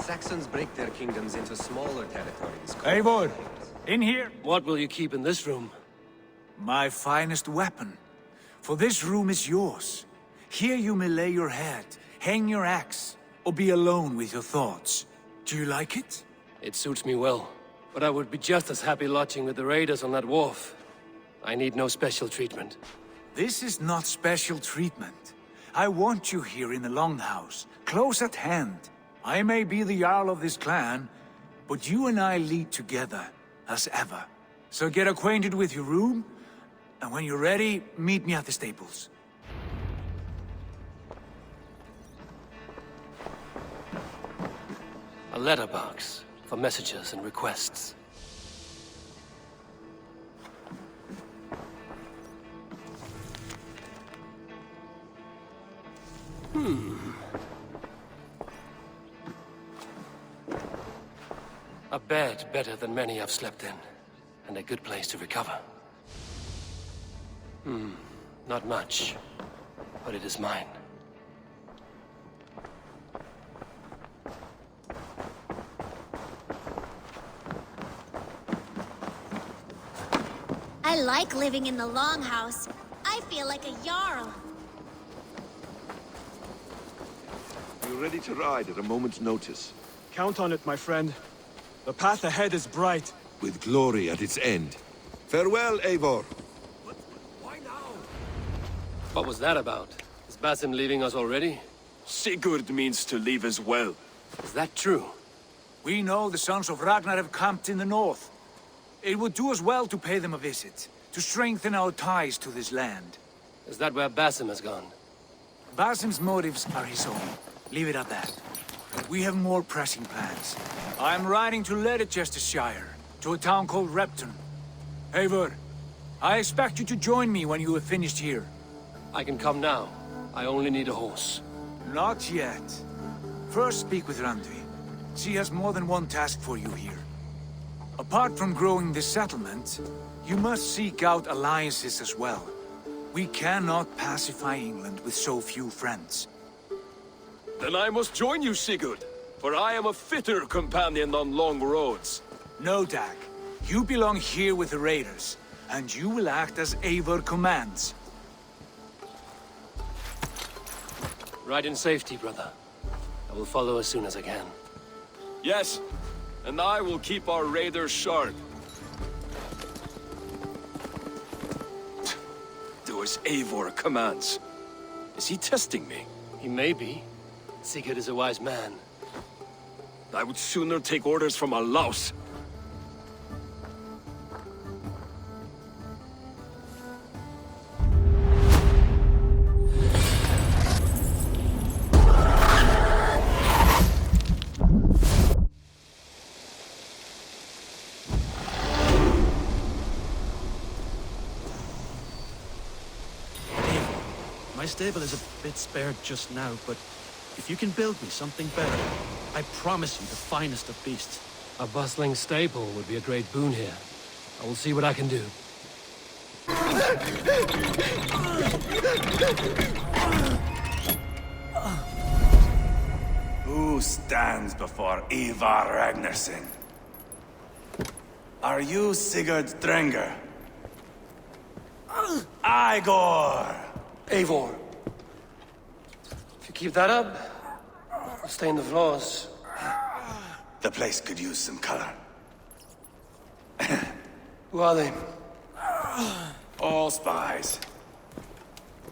Saxons break their kingdoms into smaller territories. Eivor, in here. What will you keep in this room? My finest weapon. For this room is yours. Here you may lay your head, hang your axe, or be alone with your thoughts. Do you like it? It suits me well, but I would be just as happy lodging with the raiders on that wharf. I need no special treatment. This is not special treatment. I want you here in the Longhouse, close at hand. I may be the Jarl of this clan, but you and I lead together, as ever. So get acquainted with your room, and when you're ready, meet me at the stables. A letterbox for messages and requests. A bed better than many I've slept in, and a good place to recover. Not much, but it is mine. I like living in the Longhouse. I feel like a Jarl. You're ready to ride at a moment's notice. Count on it, my friend. The path ahead is bright. With glory at its end. Farewell, Eivor. Why now? What was that about? Is Basim leaving us already? Sigurd means to leave as well. Is that true? We know the sons of Ragnar have camped in the north. It would do us well to pay them a visit, to strengthen our ties to this land. Is that where Basim has gone? Basim's motives are his own. Leave it at that. We have more pressing plans. I'm riding to Leicestershire, to a town called Repton. Eivor, I expect you to join me when you have finished here. I can come now. I only need a horse. Not yet. First speak with Randvi. She has more than one task for you here. Apart from growing this settlement, you must seek out alliances as well. We cannot pacify England with so few friends. Then I must join you, Sigurd, for I am a fitter companion on long roads. No, Dag. You belong here with the raiders, and you will act as Eivor commands. Ride in safety, brother. I will follow as soon as I can. Yes, and I will keep our raiders sharp. Do as Eivor commands. Is he testing me? He may be. Sigurd is a wise man. I would sooner take orders from a louse. My stable is a bit spared just now, but if you can build me something better, I promise you the finest of beasts. A bustling stable would be a great boon here. I will see what I can do. Who stands before Ivar Ragnarsson? Are you Sigurd Drenger? Igor! Eivor! If you keep that up, I'll stain the floors. The place could use some color. Who are they? All spies.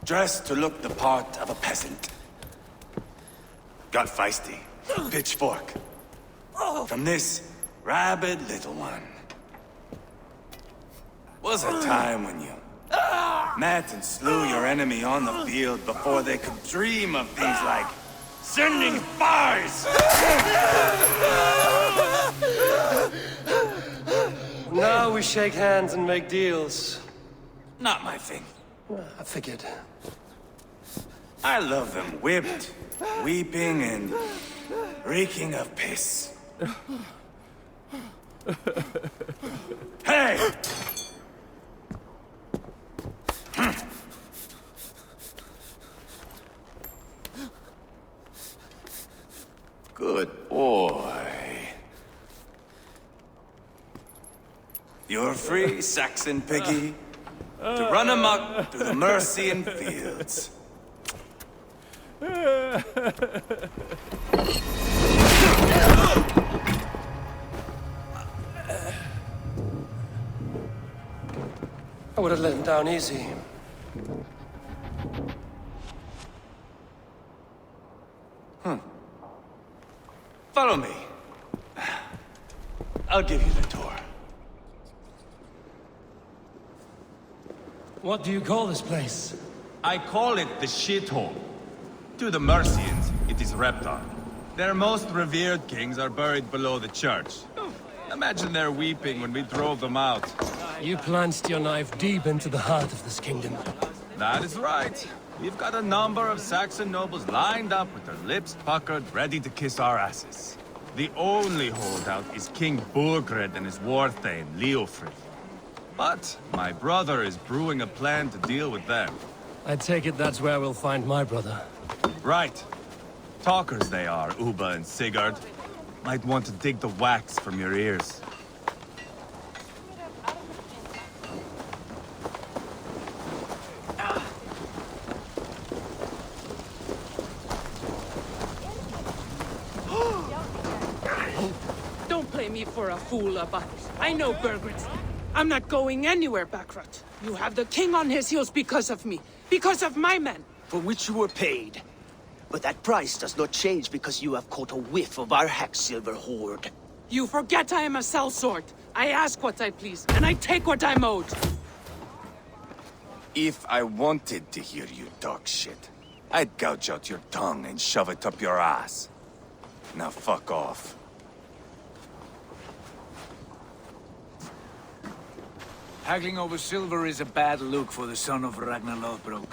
Dressed to look the part of a peasant. Got feisty. Pitchfork. From this rabid little one. Was a time when you met and slew your enemy on the field before they could dream of things like sending spies! Now we shake hands and make deals. Not my thing. I figured. I love them whipped, weeping, and reeking of piss. Hey! Good boy. You're free, Saxon piggy, to run amok through the Mercian fields. I would have let him down easy. Follow me. I'll give you the tour. What do you call this place? I call it the shithole. To the Mercians, it is Reptar. Their most revered kings are buried below the church. Imagine their weeping when we drove them out. You plunged your knife deep into the heart of this kingdom. That is right. We've got a number of Saxon nobles lined up with their lips puckered, ready to kiss our asses. The only holdout is King Burgred and his war thane, Leofrid. But my brother is brewing a plan to deal with them. I take it that's where we'll find my brother. Right. Talkers they are, Uba and Sigurd. Might want to dig the wax from your ears. Don't play me for a fool about it. I know Burgred's. I'm not going anywhere, Backrot. You have the king on his heels because of me. Because of my men. For which you were paid. But that price does not change because you have caught a whiff of our Hacksilver hoard. You forget I am a sellsword. I ask what I please, and I take what I'm owed. If I wanted to hear you talk shit, I'd gouge out your tongue and shove it up your ass. Now fuck off. Haggling over silver is a bad look for the son of Ragnar Lothbrok.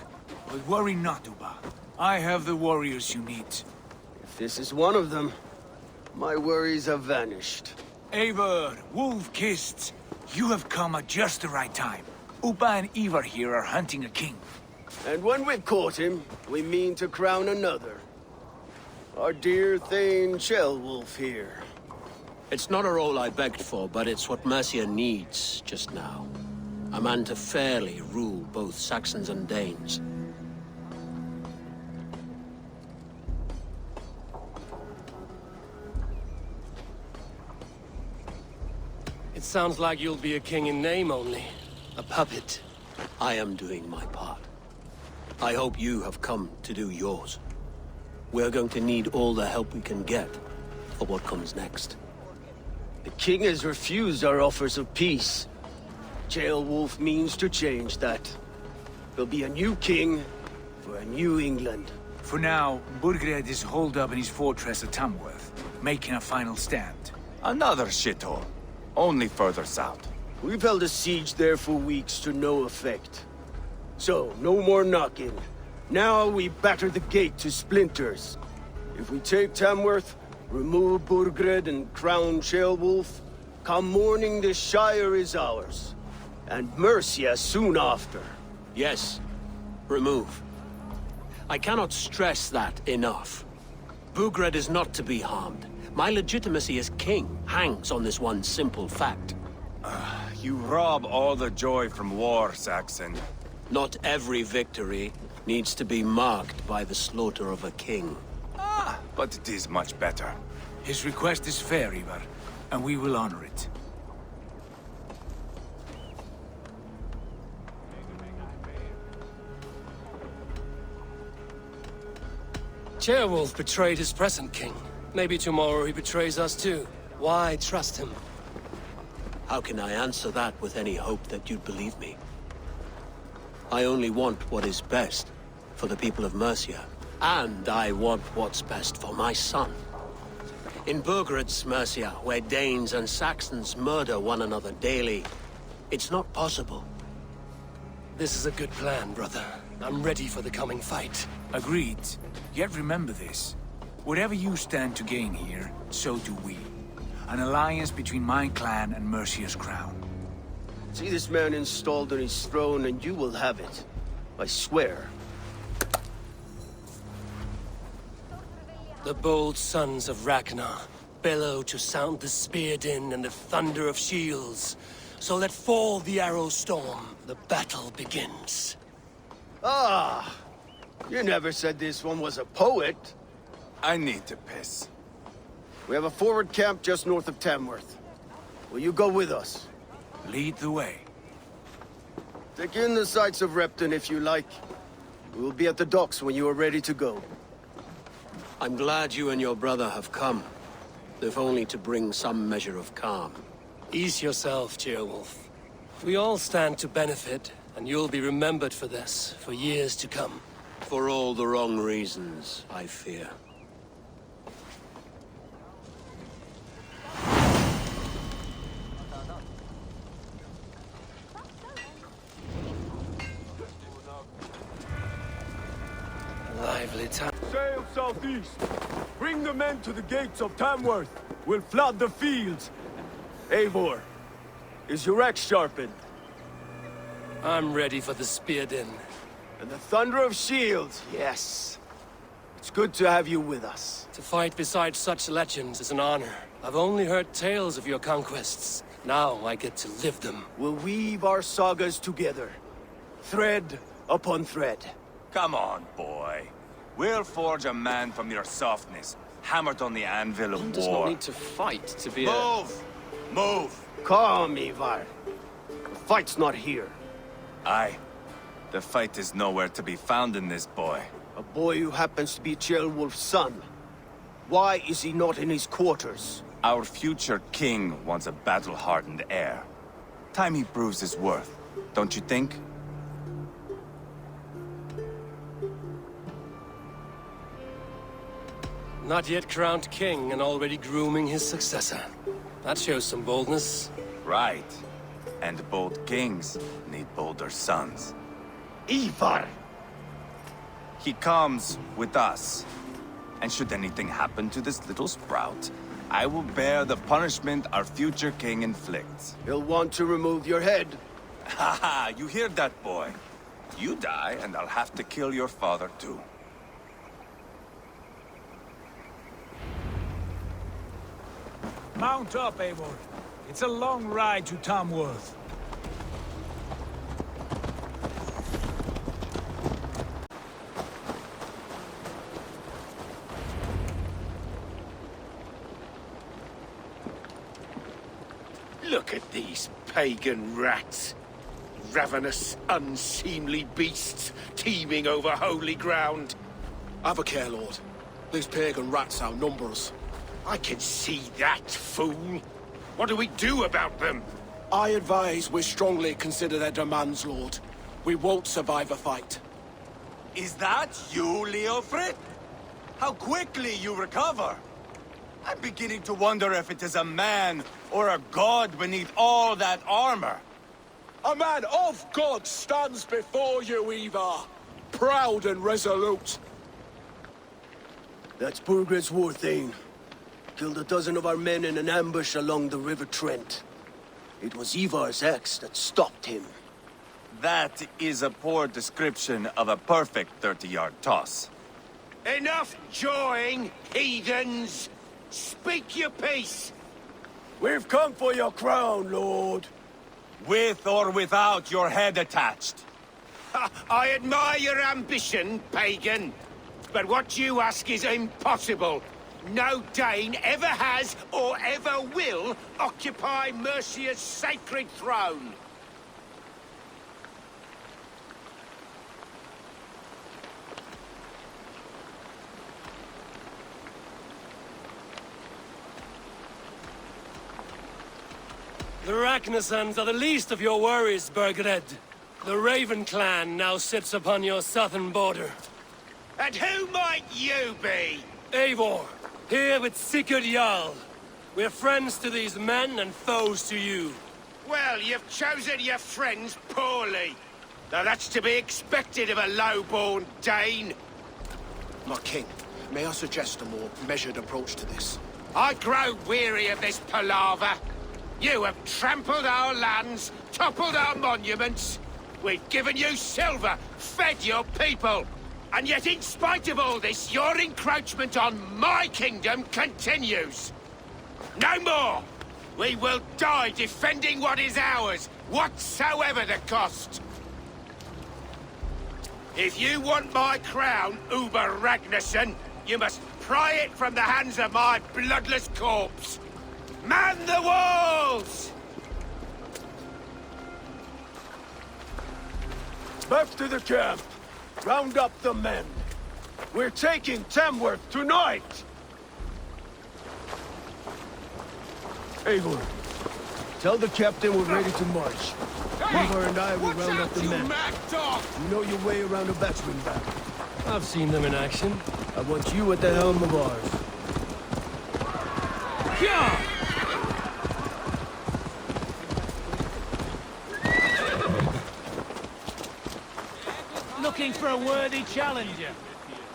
But worry not, Uba. I have the warriors you need. If this is one of them, my worries have vanished. Eivor, Wolf-Kissed, you have come at just the right time. Uba and Ivar here are hunting a king. And when we've caught him, we mean to crown another. Our dear Thane Ceolwulf here. It's not a role I begged for, but it's what Mercia needs just now. A man to fairly rule both Saxons and Danes. It sounds like you'll be a king in name only. A puppet. I am doing my part. I hope you have come to do yours. We're going to need all the help we can get for what comes next. The king has refused our offers of peace. Ceolwulf means to change that. There'll be a new king for a new England. For now, Burgred is holed up in his fortress at Tamworth, making a final stand. Another shithole. Only further south. We've held a siege there for weeks to no effect. So, no more knocking. Now we batter the gate to splinters. If we take Tamworth, remove Burgred and crown Ceolwulf, come morning the Shire is ours. And Mercia soon after. Yes, remove. I cannot stress that enough. Burgred is not to be harmed. My legitimacy as king hangs on this one simple fact. You rob all the joy from war, Saxon. Not every victory needs to be marked by the slaughter of a king. But it is much better. His request is fair, Ivar, and we will honor it. Ceolwulf betrayed his present king. Maybe tomorrow he betrays us too. Why trust him? How can I answer that with any hope that you'd believe me? I only want what is best for the people of Mercia. And I want what's best for my son. In Burgred's Mercia, where Danes and Saxons murder one another daily, it's not possible. This is a good plan, brother. I'm ready for the coming fight. Agreed. Yet remember this. Whatever you stand to gain here, so do we. An alliance between my clan and Mercia's crown. See this man installed on his throne and you will have it. I swear. The bold sons of Ragnar bellow to sound the spear din and the thunder of shields. So let fall the arrow storm. The battle begins. Ah! You never said this one was a poet. I need to piss. We have a forward camp just north of Tamworth. Will you go with us? Lead the way. Take in the sights of Repton if you like. We will be at the docks when you are ready to go. I'm glad you and your brother have come, if only to bring some measure of calm. Ease yourself, Ceolwulf. We all stand to benefit, and you'll be remembered for this, for years to come. For all the wrong reasons, I fear. Lively time. Sail southeast. Bring the men to the gates of Tamworth. We'll flood the fields. Eivor, is your axe sharpened? I'm ready for the spear din. And the thunder of shields, yes. It's good to have you with us. To fight beside such legends is an honor. I've only heard tales of your conquests. Now I get to live them. We'll weave our sagas together. Thread upon thread. Come on, boy. We'll forge a man from your softness, hammered on the anvil of One war. does not need to fight to be Move! Move! Calm, Ivar. The fight's not here. Aye. The fight is nowhere to be found in this boy. A boy who happens to be Ceolwulf's son. Why is he not in his quarters? Our future king wants a battle-hardened heir. Time he proves his worth, don't you think? Not yet crowned king and already grooming his successor. That shows some boldness. Right. And bold kings need bolder sons. Ivar! He comes with us. And should anything happen to this little sprout, I will bear the punishment our future king inflicts. He'll want to remove your head. Haha, you hear that, boy? You die, and I'll have to kill your father, too. Mount up, Eivor. It's a long ride to Tamworth. Look at these pagan rats. Ravenous, unseemly beasts teeming over holy ground. Have a care, Lord. These pagan rats outnumber us. I can see that, fool. What do we do about them? I advise we strongly consider their demands, Lord. We won't survive a fight. Is that you, Leofrid? How quickly you recover! I'm beginning to wonder if it is a man or a god beneath all that armor. A man of God stands before you, Ivar. Proud and resolute. That's Burgred's war thane. Killed a dozen of our men in an ambush along the River Trent. It was Ivar's axe that stopped him. That is a poor description of a perfect 30-yard toss. Enough jawing, heathens! Speak your piece! We've come for your crown, Lord. With or without your head attached. Ha, I admire your ambition, pagan. But what you ask is impossible. No Dane ever has or ever will occupy Mercia's sacred throne. The Ragnarsons are the least of your worries, Burgred. The Raven clan now sits upon your southern border. And who might you be? Eivor, here with Sigurd Jarl. We're friends to these men and foes to you. Well, you've chosen your friends poorly. Now that's to be expected of a low-born Dane. My king, may I suggest a more measured approach to this? I grow weary of this palaver. You have trampled our lands, toppled our monuments. We've given you silver, fed your people. And yet, in spite of all this, your encroachment on my kingdom continues. No more! We will die defending what is ours, whatsoever the cost. If you want my crown, Uber Ragnarsson, you must pry it from the hands of my bloodless corpse. Man the walls! Back to the camp. Round up the men. We're taking Tamworth tonight! Eivor, tell the captain we're ready to march. Eivor and I will round up the men. You know your way around a batsman back. I've seen them in action. I want you at the helm of ours. Yeah! Looking for a worthy challenger.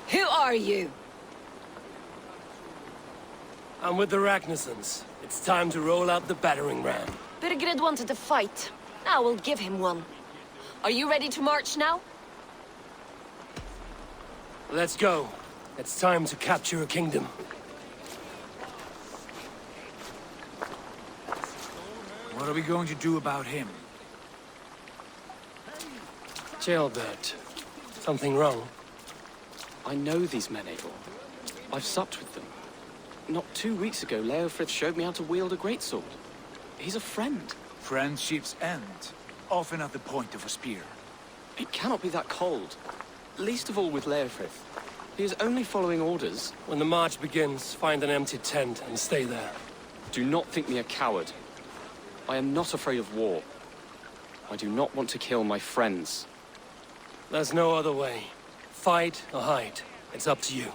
Who are you? I'm with the Ragnarssons. It's time to roll out the battering ram. Birgred wanted to fight. Now we'll give him one. Are you ready to march now? Let's go. It's time to capture a kingdom. What are we going to do about him? Jailbird. Something wrong? I know these men, Eivor. I've supped with them. Not 2 weeks ago, Leofrith showed me how to wield a greatsword. He's a friend. Friendship's end, often at the point of a spear. It cannot be that cold. Least of all with Leofrith. He is only following orders. When the march begins, find an empty tent and stay there. Do not think me a coward. I am not afraid of war. I do not want to kill my friends. There's no other way. Fight or hide. It's up to you.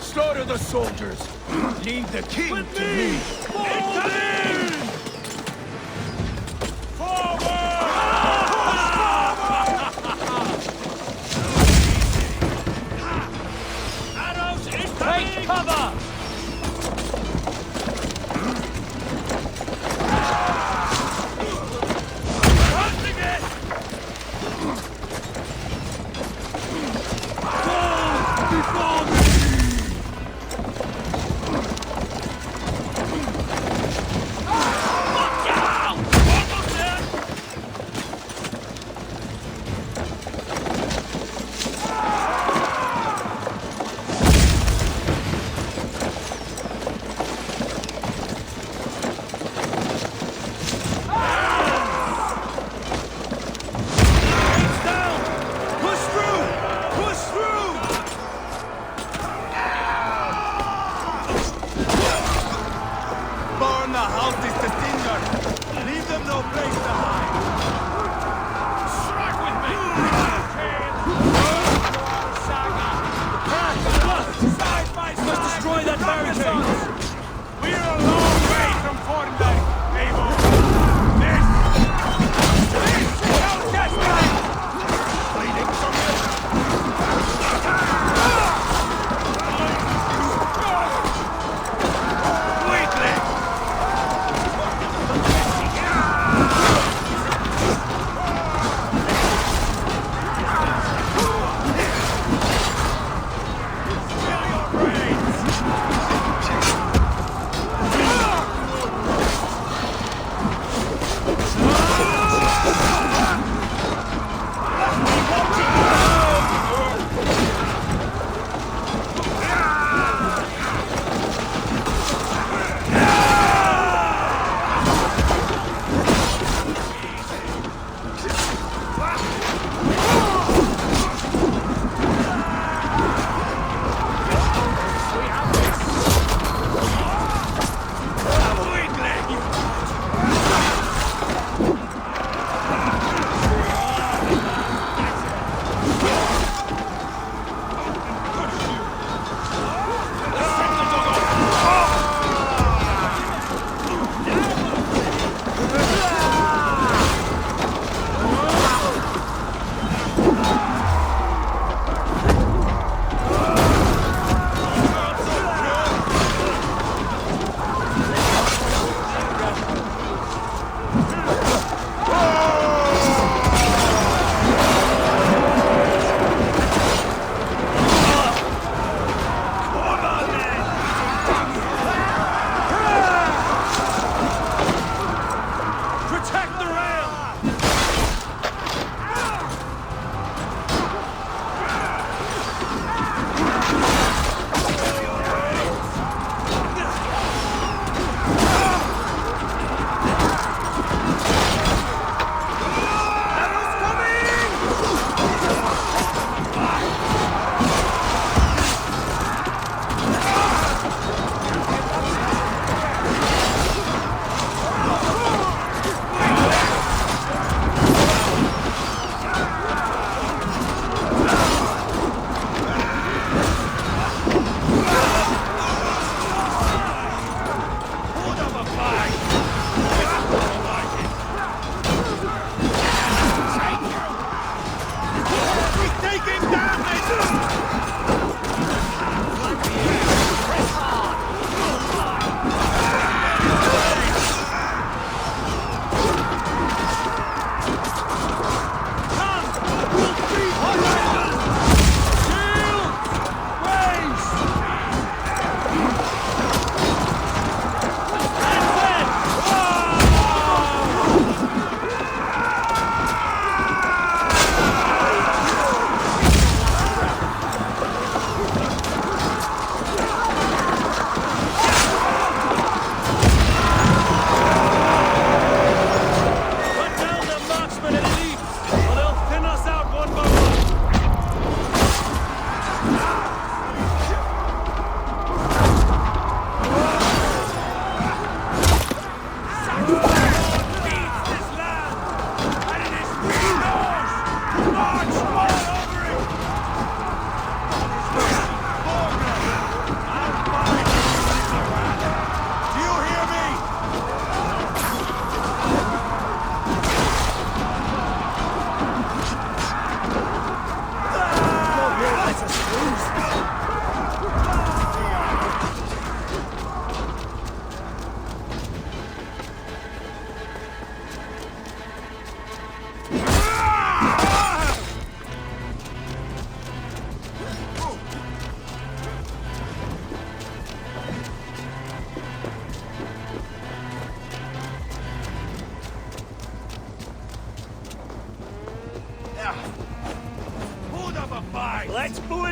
Slaughter the soldiers! Leave the king to me! Incoming! Arrows incoming! Take cover!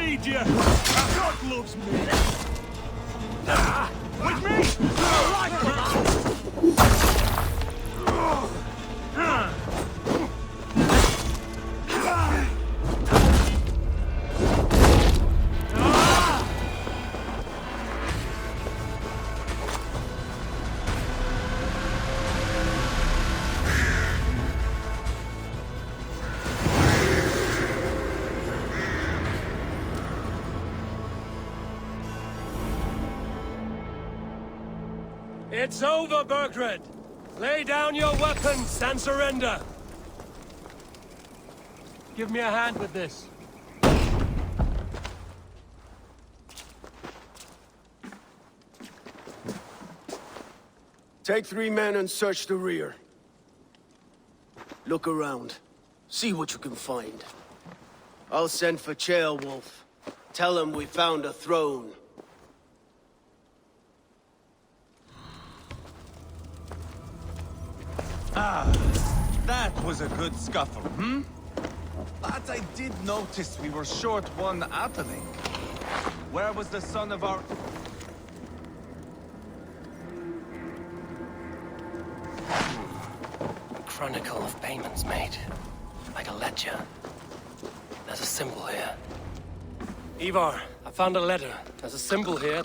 need you! God loves me! With me! It's over, Burgred! Lay down your weapons and surrender! Give me a hand with this. Take 3 men and search the rear. Look around. See what you can find. I'll send for Ceolwulf. Tell him we found a throne. Ah, that was a good scuffle, hmm? But I did notice we were short one atheling. Where was the son of our... Chronicle of payments made. Like a ledger. There's a symbol here. Ivar, I found a letter. There's a symbol here.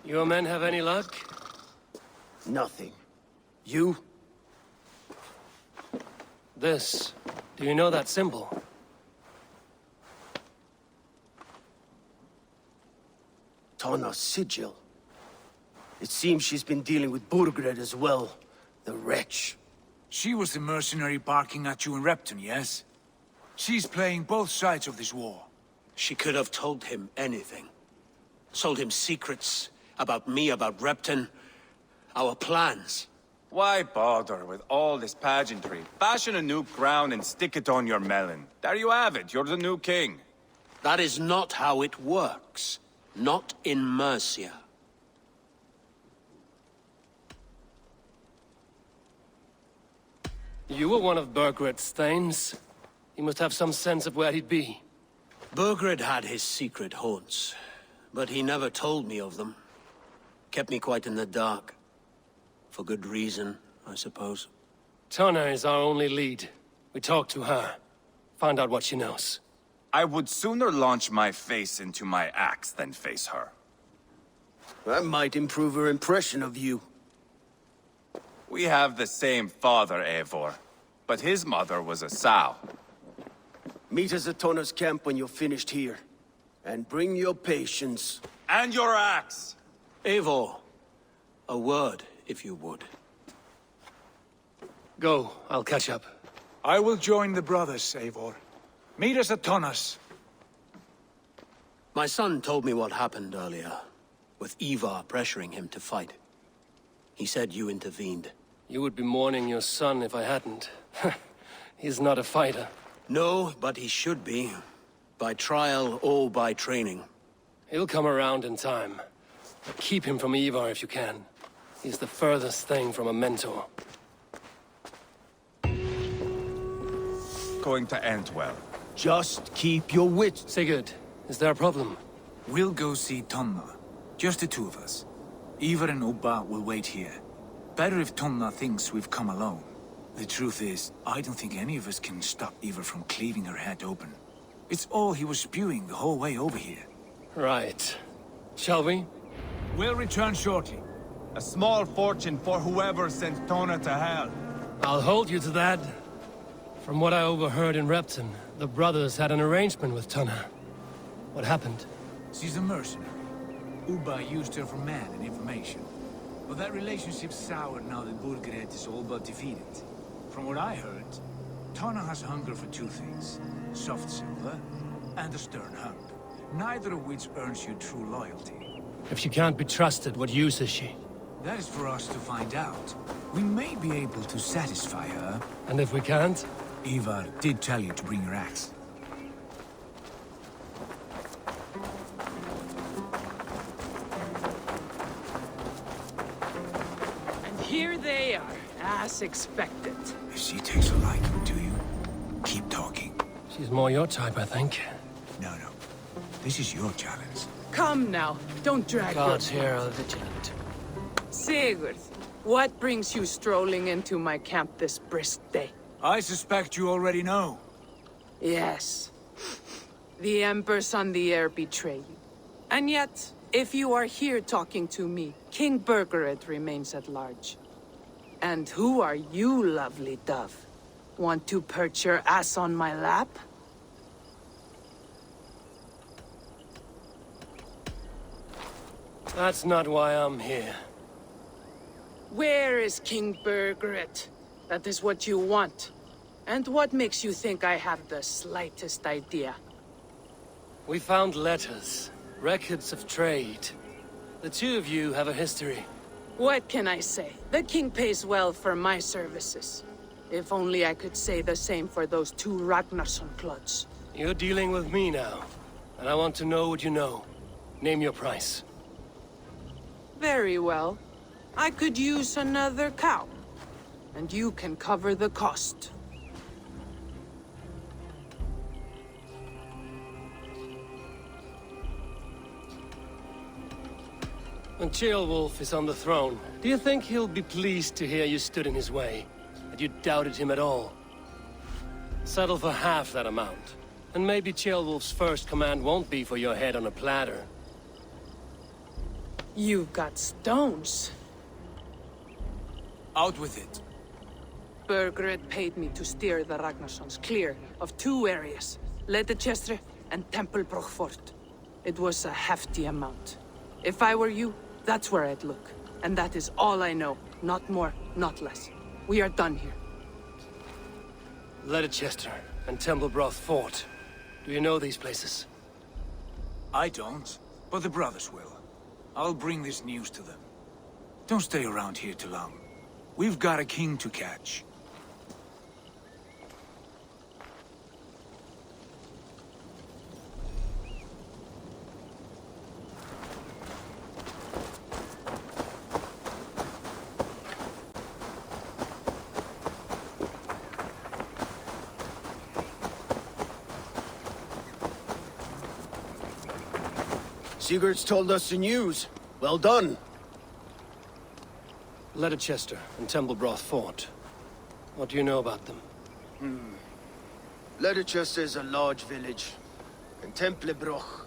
Your men have any luck? Nothing. You? This. Do you know that symbol? Tanna's sigil. It seems she's been dealing with Burgred as well. The wretch. She was the mercenary barking at you in Repton, yes? She's playing both sides of this war. She could have told him anything. Told him secrets about me, about Repton, our plans. Why bother with all this pageantry? Fashion a new crown and stick it on your melon. There you have it, you're the new king. That is not how it works. Not in Mercia. You were one of Burgred's thanes. He must have some sense of where he'd be. Burgred had his secret haunts, but he never told me of them. Kept me quite in the dark. For good reason, I suppose. Tanna is our only lead. We talk to her. Find out what she knows. I would sooner launch my face into my axe than face her. That might improve her impression of you. We have the same father, Eivor, but his mother was a sow. Meet us at Tanna's camp when you're finished here. And bring your patience. And your axe! Eivor, a word, if you would. Go, I'll catch up. I will join the brothers, Eivor. Meet us at Tanna's. My son told me what happened earlier, with Ivar pressuring him to fight. He said you intervened. You would be mourning your son if I hadn't. He's not a fighter. No, but he should be. By trial or by training. He'll come around in time. But keep him from Ivar if you can. He's the furthest thing from a mentor. Going to end well. Just keep your wits. Sigurd, is there a problem? We'll go see Tanna. Just the 2 of us. Ivar and Ubba will wait here. Better if Tanna thinks we've come alone. The truth is, I don't think any of us can stop Ivar from cleaving her head open. It's all he was spewing the whole way over here. Right. Shall we? We'll return shortly. A small fortune for whoever sent Tona to hell. I'll hold you to that. From what I overheard in Repton, the brothers had an arrangement with Tanna. What happened? She's a mercenary. Ubba used her for man and information. But that relationship's soured now that Burgred is all but defeated. From what I heard, Tanna has hunger for 2 things. Soft silver and a stern hug. Neither of which earns you true loyalty. If she can't be trusted, what use is she? That is for us to find out. We may be able to satisfy her. And if we can't? Ivar did tell you to bring your axe. And here they are, as expected. If she takes a liking to you, keep talking. She's more your type, I think. No. This is your challenge. Come now, don't drag Gods your... here are vigilant. Sigurd, what brings you strolling into my camp this brisk day? I suspect you already know. Yes. The Embers on the air betray you. And yet, if you are here talking to me, King Birgered remains at large. And who are you, lovely dove? Want to perch your ass on my lap? That's not why I'm here. Where is King Birgered? That is what you want. And what makes you think I have the slightest idea? We found letters, records of trade. The two of you have a history. What can I say? The king pays well for my services. If only I could say the same for those two Ragnarsson clods. You're dealing with me now, and I want to know what you know. Name your price. Very well. I could use another cow. And you can cover the cost. When Ceolwulf is on the throne, do you think he'll be pleased to hear you stood in his way? That you doubted him at all? Settle for half that amount. And maybe Ceolwulf's first command won't be for your head on a platter. You've got stones. Out with it. Birgered paid me to steer the Ragnarssons clear of two areas, Leitechester and Templebroch Fort. It was a hefty amount. If I were you, that's where I'd look. And that is all I know. Not more, not less. We are done here. Leitechester and Templebroch Fort. Do you know these places? I don't, but the brothers will. I'll bring this news to them. Don't stay around here too long. We've got a king to catch. Sigurd's told us the news. Well done. Leitechester and Templebroch Fort. What do you know about them? Leitechester is a large village. And Templebroch,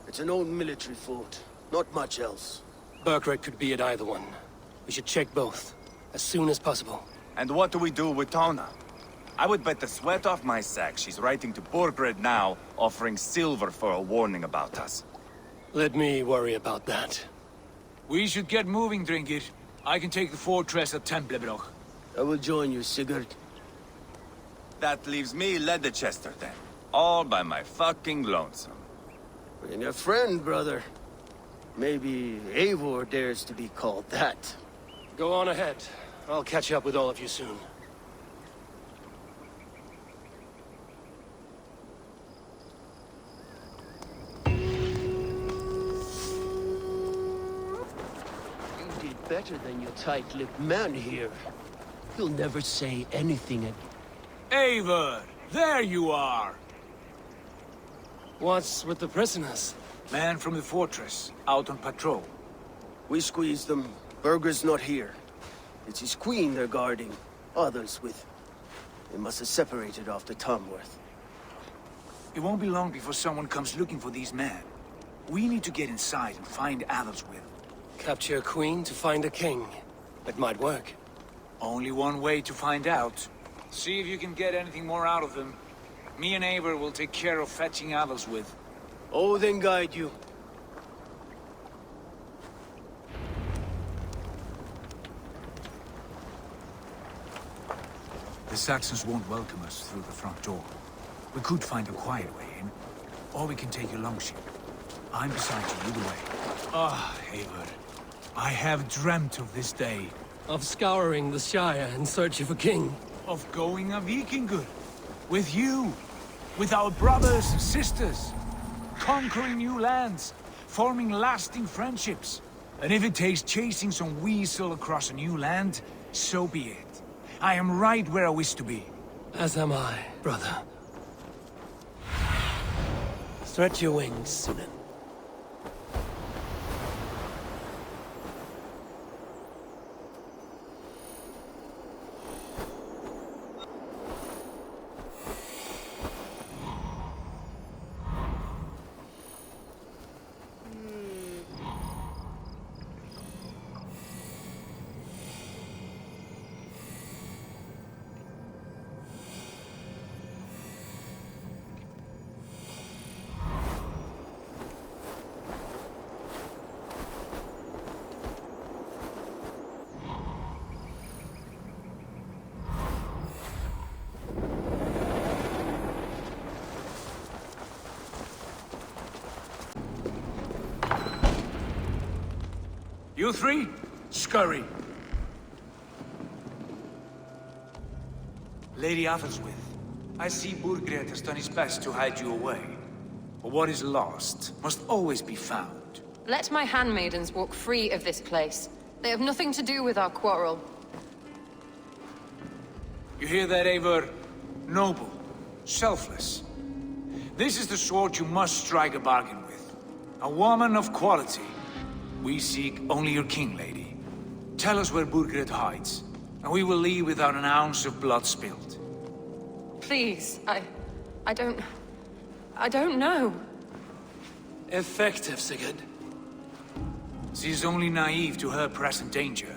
it's an old military fort. Not much else. Birgered could be at either one. We should check both, as soon as possible. And what do we do with Tona? I would bet the sweat off my sack she's writing to Birgered now, offering silver for a warning about us. Let me worry about that. We should get moving, Drinkit. I can take the fortress at Templebroch. I will join you, Sigurd. That leaves me Leitechester then. All by my fucking lonesome. And your friend, brother. Maybe Eivor dares to be called that. Go on ahead. I'll catch up with all of you soon. Better than your tight-lipped man here. He'll never say anything at... Eivor! There you are! What's with the prisoners? Man from the fortress, out on patrol. We squeezed them. Birger's not here. It's his queen they're guarding. Others with... They must have separated after Tamworth. It won't be long before someone comes looking for these men. We need to get inside and find Adalswith. Capture a queen to find a king. It might work. Only one way to find out. See if you can get anything more out of them. Me and Eivor will take care of fetching Adalswith. Oh, then guide you. The Saxons won't welcome us through the front door. We could find a quiet way in, or we can take a longship. I'm beside you either way. Ah, Eivor. I have dreamt of this day. Of scouring the Shire in search of a king. Of going a Vikingur. With you. With our brothers and sisters. Conquering new lands. Forming lasting friendships. And if it takes chasing some weasel across a new land, so be it. I am right where I wish to be. As am I, brother. Stretch your wings, Sunan. You three, scurry. Lady Athelstwith, I see Burgred has done his best to hide you away. But what is lost must always be found. Let my handmaidens walk free of this place. They have nothing to do with our quarrel. You hear that, Eivor? Noble, selfless. This is the sword you must strike a bargain with. A woman of quality. We seek only your king, lady. Tell us where Burgred hides, and we will leave without an ounce of blood spilled. Please, I don't know. Effective, Sigurd. She is only naive to her present danger,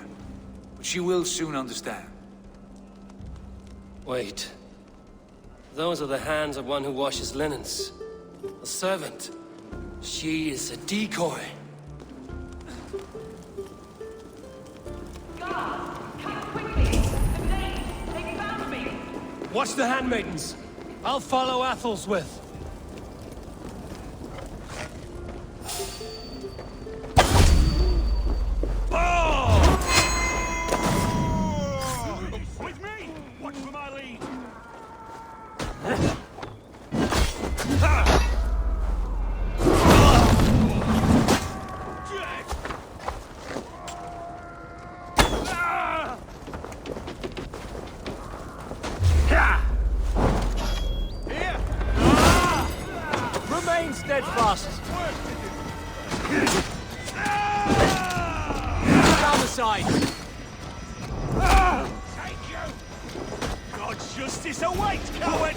but she will soon understand. Wait. Those are the hands of one who washes linens. A servant. She is a decoy. Watch the handmaidens. I'll follow Athelstwith. With me! Watch for my lead! Remain steadfast. Down the side. Take you! God's justice awaits, coward!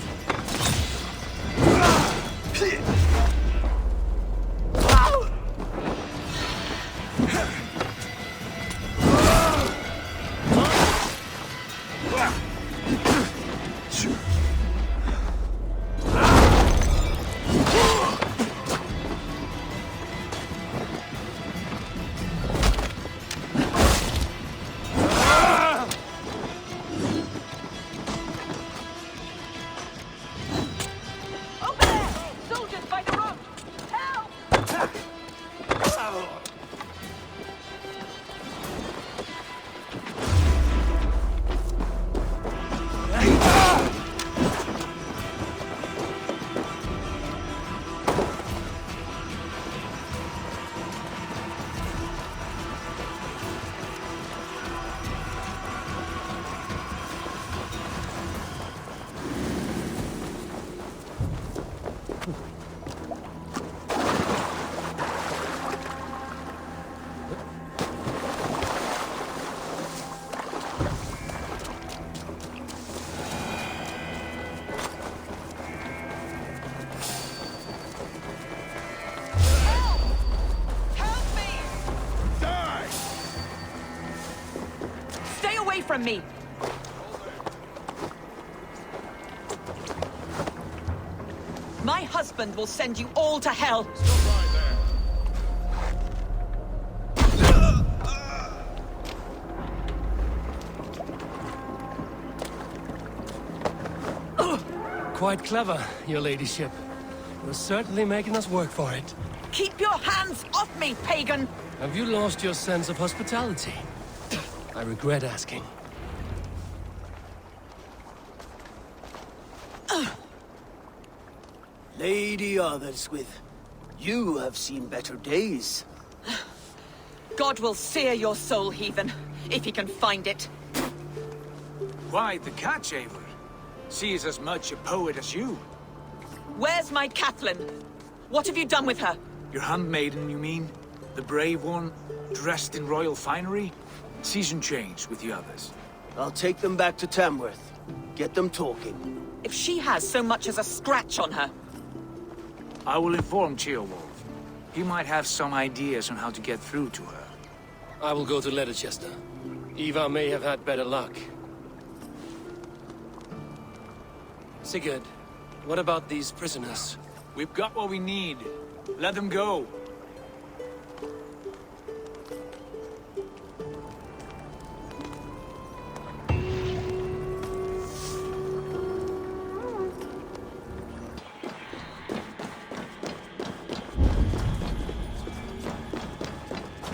From me. My husband will send you all to hell. Quite clever, your ladyship. You're certainly making us work for it. Keep your hands off me, pagan! Have you lost your sense of hospitality? I regret asking. Lady Athelstwith, you have seen better days. God will sear your soul, heathen, if he can find it. Quite the catch, Eivor. She is as much a poet as you. Where's my Catelyn? What have you done with her? Your handmaiden, you mean? The brave one, dressed in royal finery? Season change with the others. I'll take them back to Tamworth. Get them talking. If she has so much as a scratch on her... I will inform Ceolwulf. He might have some ideas on how to get through to her. I will go to Leicester. Eva may have had better luck. Sigurd, what about these prisoners? We've got what we need. Let them go.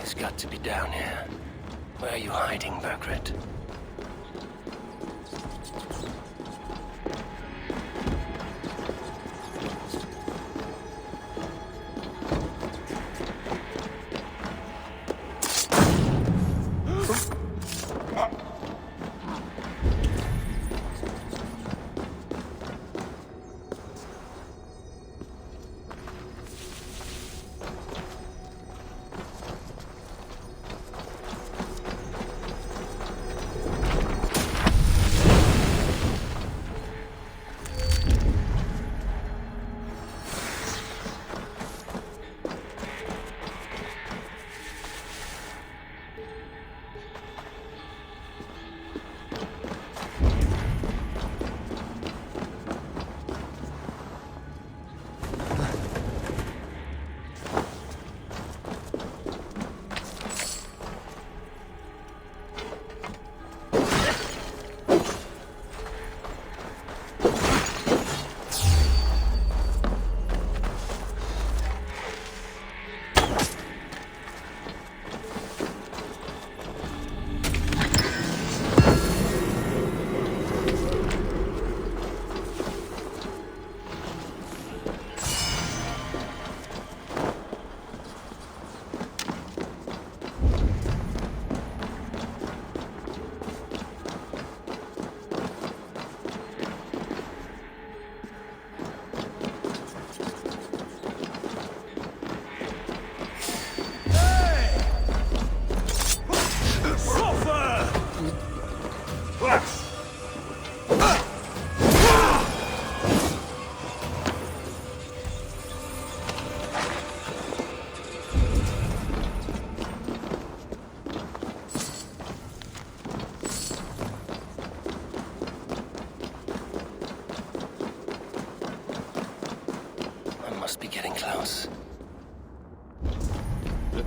He's got to be down here. Where are you hiding, Burgred?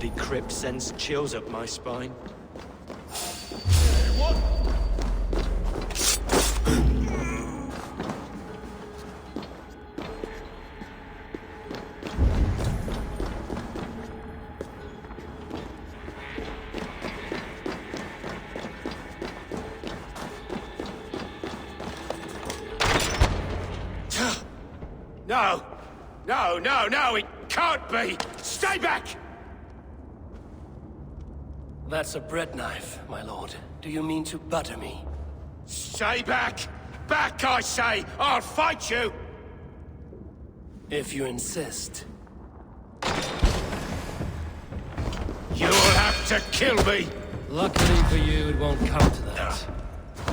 Bloody crypt sends chills up my spine. No! No, no, no! It can't be! Stay back! That's a bread knife, my lord. Do you mean to butter me? Stay back! Back, I say! I'll fight you! If you insist. You'll have to kill me! Luckily for you, it won't come to that.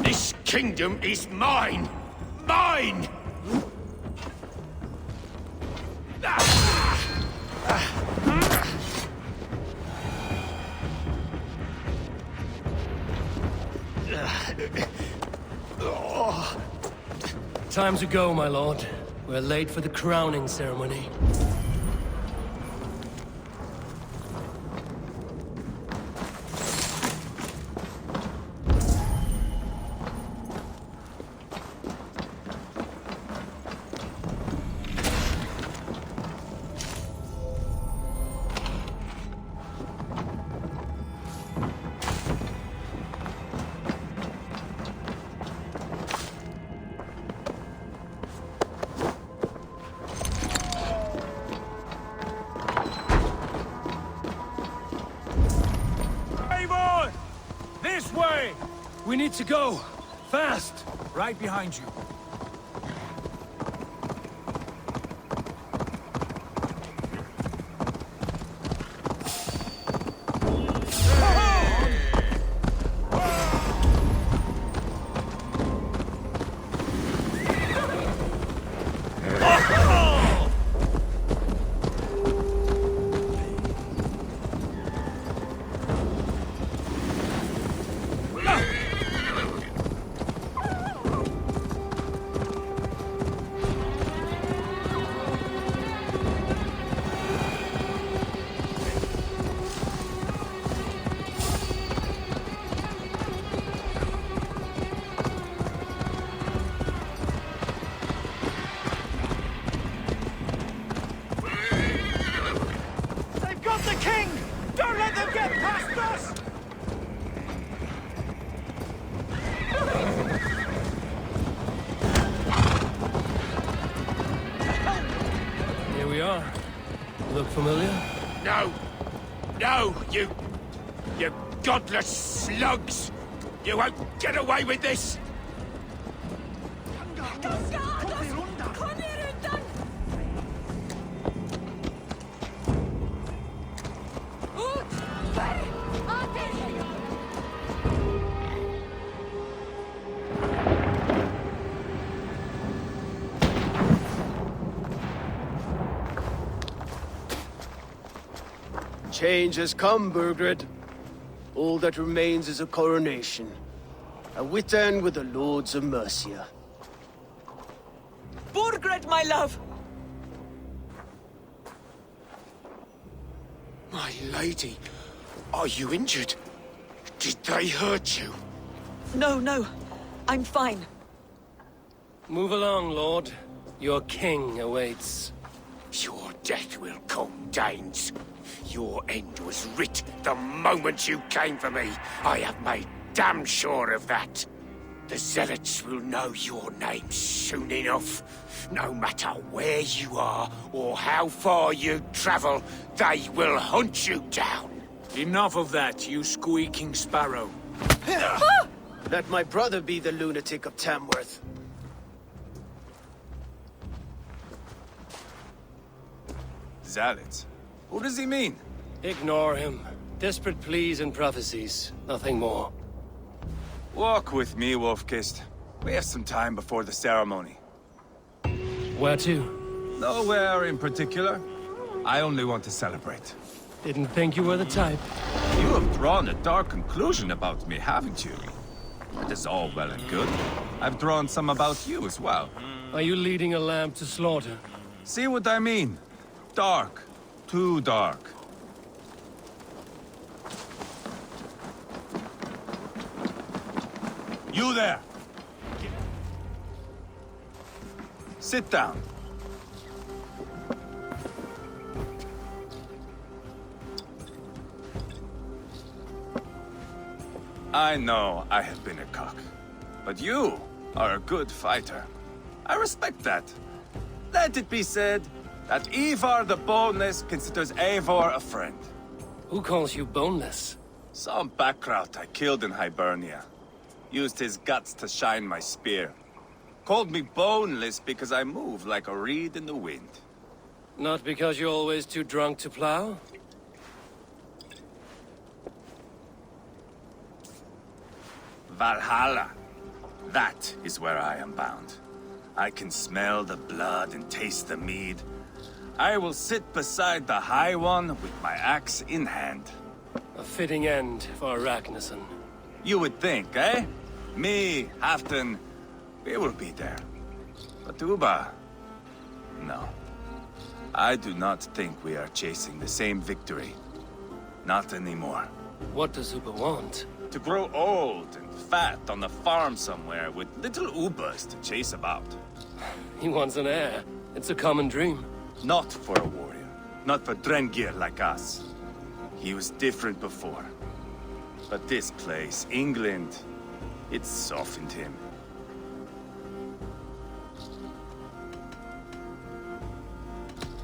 This kingdom is mine! Mine! Time to go, my lord. We're late for the crowning ceremony. We need to go! Fast! Right behind you. Here we are. Look familiar? No! No, you godless slugs! You won't get away with this! Change has come, Burgred. All that remains is a coronation. A Witan with the Lords of Mercia. Burgred, my love! My lady, are you injured? Did they hurt you? No, no. I'm fine. Move along, Lord. Your king awaits. Your death will come, Danes. Your end was writ the moment you came for me. I have made damn sure of that. The Zealots will know your name soon enough. No matter where you are or how far you travel, they will hunt you down. Enough of that, you squeaking sparrow. Let my brother be the lunatic of Tamworth. Zealots? Who does he mean? Ignore him. Desperate pleas and prophecies. Nothing more. Walk with me, Wolfkist. We have some time before the ceremony. Where to? Nowhere in particular. I only want to celebrate. Didn't think you were the type. You have drawn a dark conclusion about me, haven't you? It is all well and good. I've drawn some about you as well. Are you leading a lamb to slaughter? See what I mean? Dark. Too dark. You there! Sit down. I know I have been a cock, but you are a good fighter. I respect that. Let it be said that Ivar the Boneless considers Eivor a friend. Who calls you boneless? Some backrout I killed in Hibernia. Used his guts to shine my spear. Called me boneless because I move like a reed in the wind. Not because you're always too drunk to plow? Valhalla. That is where I am bound. I can smell the blood and taste the mead. I will sit beside the High One with my axe in hand. A fitting end for Ragnarsson. You would think, eh? Me, Halfdan, we will be there. But Uba... no. I do not think we are chasing the same victory. Not anymore. What does Uba want? To grow old and fat on the farm somewhere with little Ubas to chase about. He wants an heir. It's a common dream. Not for a warrior. Not for Drengir like us. He was different before. But this place, England, it softened him.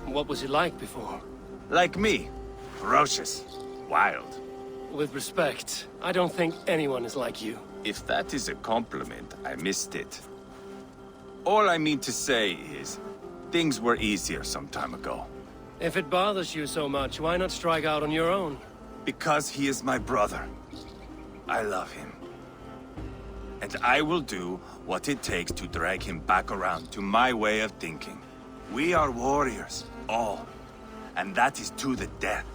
What was he like before? Like me. Ferocious. Wild. With respect, I don't think anyone is like you. If that is a compliment, I missed it. All I mean to say is, things were easier some time ago. If it bothers you so much, why not strike out on your own? Because he is my brother. I love him. And I will do what it takes to drag him back around to my way of thinking. We are warriors, all. And that is to the death.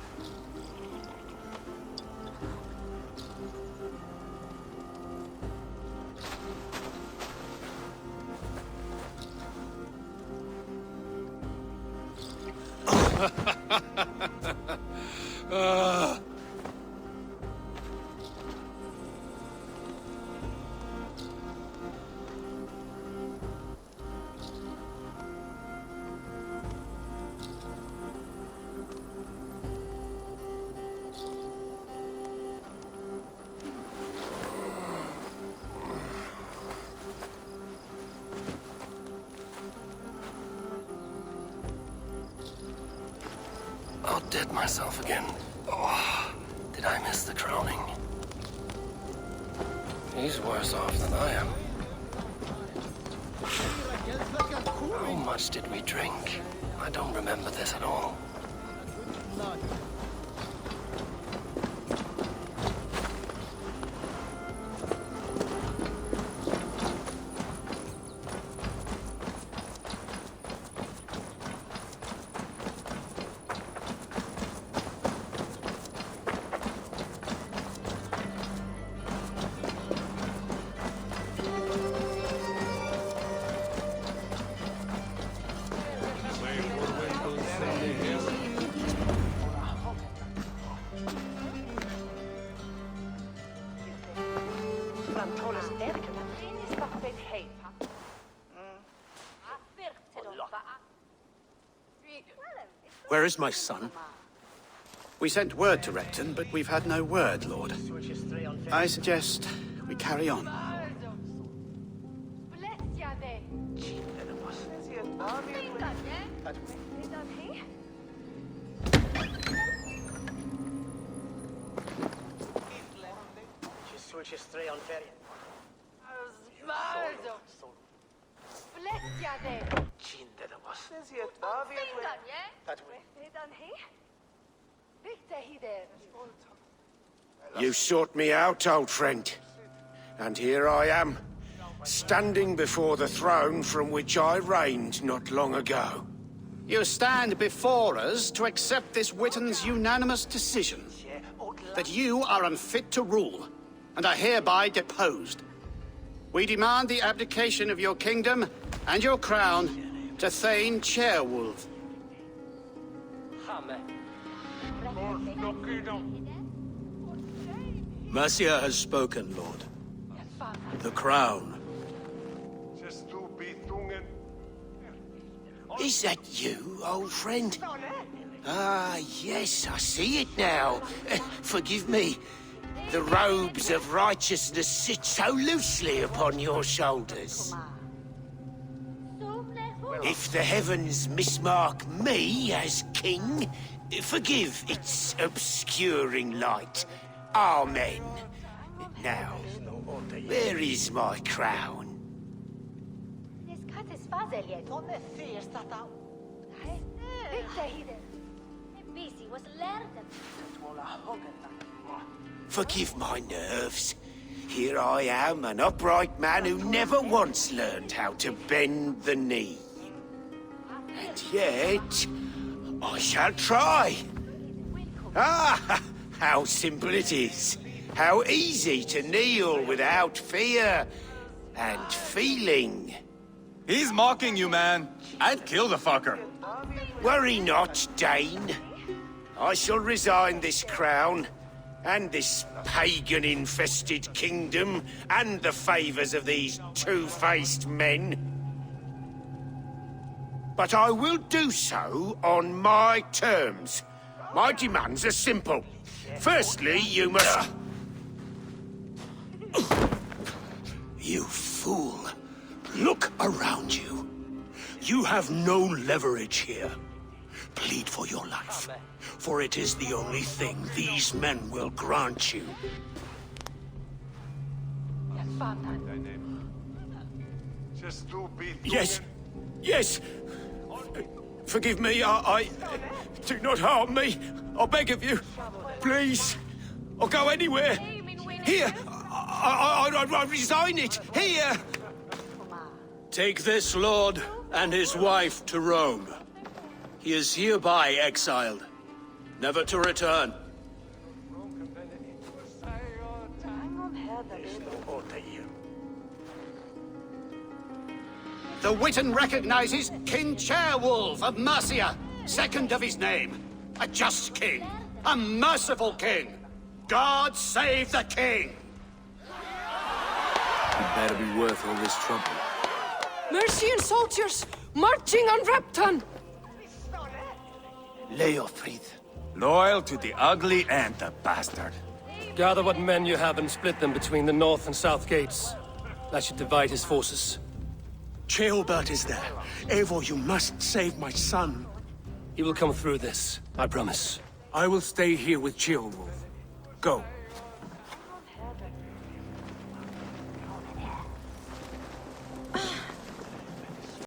I'll dead myself again. Oh, did I miss the crowning? He's worse off than I am. How much did we drink? I don't remember this at all. Where is my son? We sent word to Repton, but we've had no word, Lord. I suggest we carry on. You sought me out, old friend. And here I am, standing before the throne from which I reigned not long ago. You stand before us to accept this Witten's unanimous decision that you are unfit to rule and are hereby deposed. We demand the abdication of your kingdom and your crown to Thane Chairwolf. Mercia has spoken, Lord. The crown. Is that you, old friend? Ah, yes, I see it now. Forgive me. The robes of righteousness sit so loosely upon your shoulders. If the heavens mismark me as king, forgive its obscuring light. Amen. Now, where is my crown? Forgive my nerves. Here I am, an upright man who never once learned how to bend the knee. And yet, I shall try. Ah, how simple it is. How easy to kneel without fear and feeling. He's mocking you, man. I'd kill the fucker. Worry not, Dane. I shall resign this crown, and this pagan-infested kingdom, and the favors of these two-faced men. But I will do so on my terms. My demands are simple. Firstly, you must... You fool. Look around you. You have no leverage here. Plead for your life, for it is the only thing these men will grant you. Yes, yes. Forgive me, I do not harm me. I beg of you. Please. I'll go anywhere. Here. I resign it. Here. Take this lord and his wife to Rome. He is hereby exiled, never to return. The Witan recognizes King Ceolwulf of Mercia, second of his name. A just king, a merciful king. God save the king! It better be worth all this trouble. Mercian soldiers marching on Repton! Leofrid. Loyal to the ugly and the bastard. Gather what men you have and split them between the north and south gates. That should divide his forces. Ceolbert is there. Eivor, you must save my son. He will come through this, I promise. I will stay here with Ceolwulf. Go.